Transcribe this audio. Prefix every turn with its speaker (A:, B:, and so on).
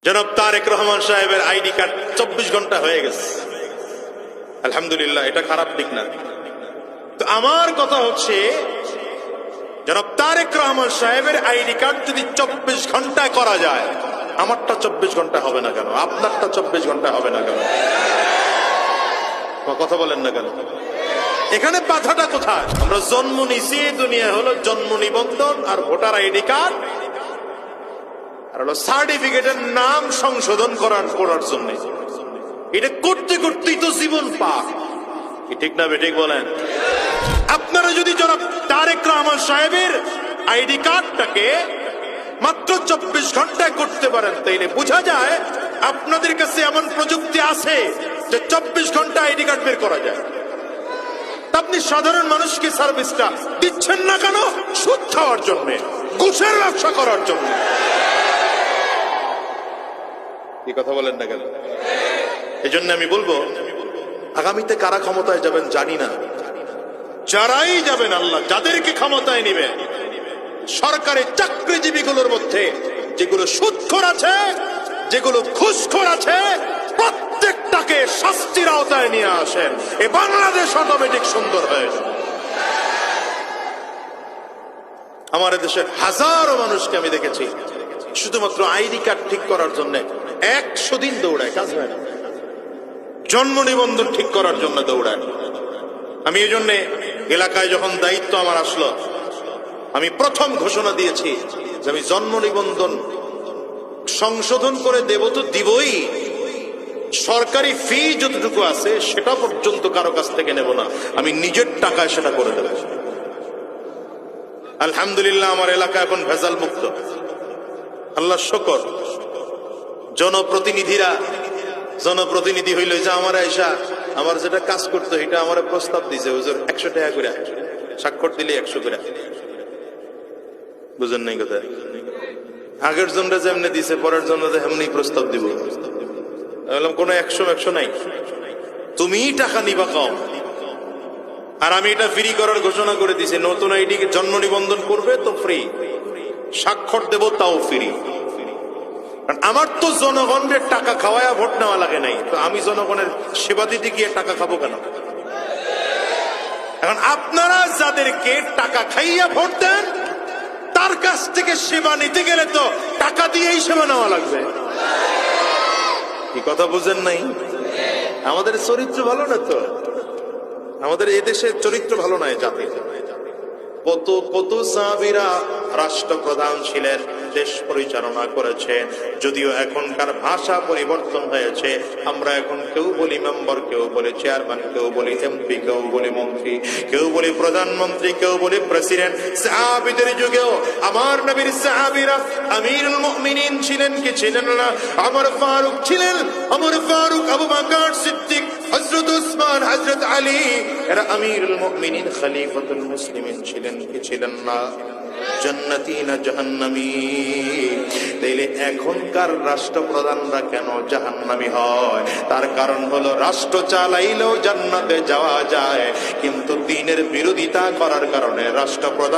A: জনাব তারেক রহমান সাহেবের ID card 24 ঘন্টা হয়ে গেছে। আলহামদুলিল্লাহ, এটা খারাপ দিক না। তো আমার কথা হচ্ছে, জনাব তারেক রহমান সাহেবের আইডি কার্ড যদি 24 ঘন্টায় করা যায়, আমারটা 24 ঘন্টা হবে না কেন? আপনারটা 24 ঘন্টা হবে না কেন? কথা বলেন না কেন? এখানে বাধাটা কোথায়? আমরা জন্ম নিছি, দুনিয়া হলো জন্ম নিবন্ধন আর ভোটার আইডি কার্ড আর হলো সার্টিফিকেটের নাম সংশোধন করার জন্য। এটা করতে করতেই তো জীবন পাক। ঠিক না বেঠিক বলেন? আপনারা যদি জনাব তারেক রহমান সাহেবের আইডি কার্ডটাকে মাত্র 24 ঘন্টায় করতে পারেন, তাইলে বোঝা যায় আপনাদের কাছে এমন প্রযুক্তি আছে যে 24 ঘন্টা আইডি কার্ড বের করা যায়। আপনি সাধারণ মানুষকে সার্ভিসটা দিচ্ছেন না কেন? সুদ খাওয়ার জন্য, ঘুষের ব্যবসা করার জন্য। এই কথা বলেন না কেন? এই জন্য আমি বলবো, আগামীতে কারা ক্ষমতায় যাবেন জানি না, যারাই যাবেন, আল্লাহ যাদেরকে ক্ষমতায় নিবে, সরকারি চাকরিজীবীগুলোর মধ্যে যেগুলো সুদখোর আছে, যেগুলো ঘুষখোর আছে, প্রত্যেকটাকে শাস্তির আওতায় নিয়ে আসেন। এ বাংলাদেশ অটোমেটিক সুন্দর হয়ে যাবে। আমার দেশের হাজারো মানুষকে আমি দেখেছি শুধুমাত্র আইডি কার্ড ঠিক করার জন্য 100 দিন দৌড়ায়, কাজ হয় না। জন্ম নিবন্ধন ঠিক করার জন্য দৌড়ায়। আমি এই জন্য এলাকায় যখন দায়িত্ব আমার আসলো, আমি প্রথম ঘোষণা দিয়েছি যে আমি জন্ম নিবন্ধন সংশোধন করে দেব তো দিবই, সরকারি ফি যতটুকু আছে সেটা পর্যন্ত কারো কাছ থেকে নেব না, আমি নিজের টাকায় সেটা করে দেব। আলহামদুলিল্লাহ, আমার এলাকা এখন ভেজাল মুক্ত, আল্লাহ শুকর। জনপ্রতিনিধি হইল যে আমার আয়সা আমার যেটা কাজ করতো এটা আমার প্রস্তাব দিছে, হুজুর 100 টাকা করে স্বাক্ষর দিলে 100 করে। বুঝেন নাই কথা? আগের জনরা যেমনি দিছে, পরের জন্য এমনি প্রস্তাব দিব। বললাম কোনো 100 নাই, তুমি টাকা নিবা কম। আর আমি এটা ফ্রি করার ঘোষণা করে দিছি, নতুন আইডি জন্ম নিবন্ধন করবে তো ফ্রি, স্বাক্ষর দেব তাও ফ্রি। আমার তো জনগণের টাকা খাওয়ায়া ভোট নেওয়া লাগে নাই, তো আমি জনগণের সেবা দিতে গিয়ে টাকা খাবো কেন? এখন আপনারা যাদেরকে টাকা খাইয়া ভোট দেন, তার কাছ থেকে সেবা নিতে গেলে তো টাকা দিয়েই সেবা নেওয়া লাগবে। কি কথা বুঝেন নাই? আমাদের চরিত্র ভালো না তো, আমাদের এদেশের চরিত্র ভালো নয় জাতি। কত সাহাবীরা রাষ্ট্রপ্রধান ছিলেন, দেশ পরিচালনা করেছেন। যদিও এখনকার ভাষা পরিবর্তন হয়েছে, আমরা এখন কেউ বলি মেম্বার, কেউ বলি চেয়ারম্যান, কেউ বলি এমপি, কেউ বলি মন্ত্রী, কেউ বলি প্রধানমন্ত্রী, কেউ বলি প্রেসিডেন্ট। সাহাবীদের যুগেও আমার নবীর সাহাবীরা আমিরুল মুমিনিন ছিলেন কি ছিলেন না? ওমর ফারুক ছিলেন, ওমর ফারুক, আবু বকর সিদ্দিক, হযরত উসমান, হযরত আলী, এরা আমিরুল মুমিনিন, খলিফাতুল মুসলিমিন ছিলেন কি ছিলেন না? জান্নাতি না জাহান্নামী? তাইলে এখনকার রাষ্ট্রপ্রধানরা কেন জাহান্নামী হয়? তার কারণ হলো রাষ্ট্র চালাইলেও জান্নাতে যাওয়া যায়, কিন্তু দ্বীনের বিরোধিতা করার কারণে রাষ্ট্রপ্রধান